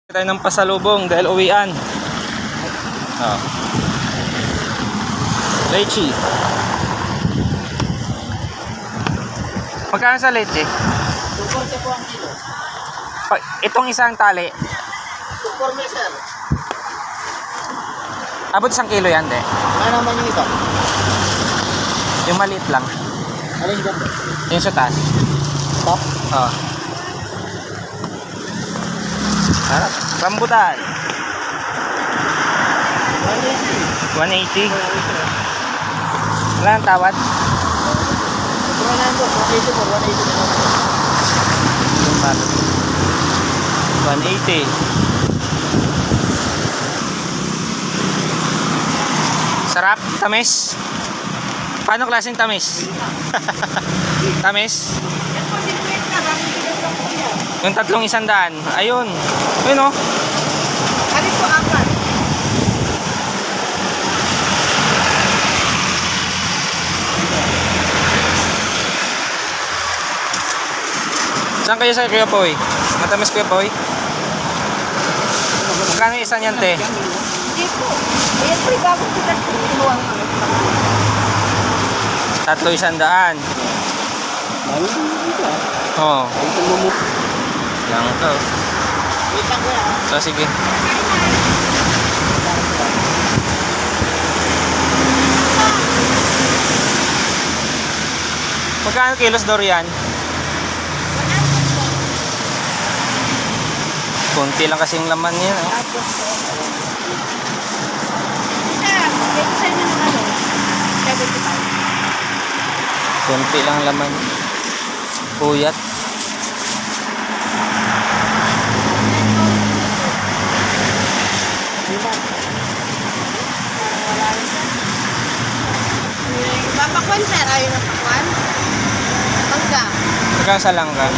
Tayo ng pasalubong dahil uwian. Oh. Leche. Magkano sa leche? 240 po ang kilo. Itong isang tali. 240 sir. Abot 1 kilo yan, de. Ano naman yung ito? Yung maliit lang. Alin dyan ba? Yung sa taas. Top? Oh. Harap. Rambutan. 180. Wala ang tawad. Puro na po. 180 po. 180. Sarap, tamis. Paano klaseng tamis? Tamis? Yung 300. Ayun. Ayun oh. Alin po apat? Saan kayo sa Kuya Poy? Matamis Kuya Poy? Magkano isa niyan, te? Hindi po. Ayan po, bagong kita kinuha. 300. Oo. Lang to. Wait lang ko yan. So, sige. Magkano kilos durian? Kunti lang kasi yung laman niya. Oh. Kunti lang laman. Puyat. Papakwan sir, ayaw na pakwan. Pagka. Magkano sa langka?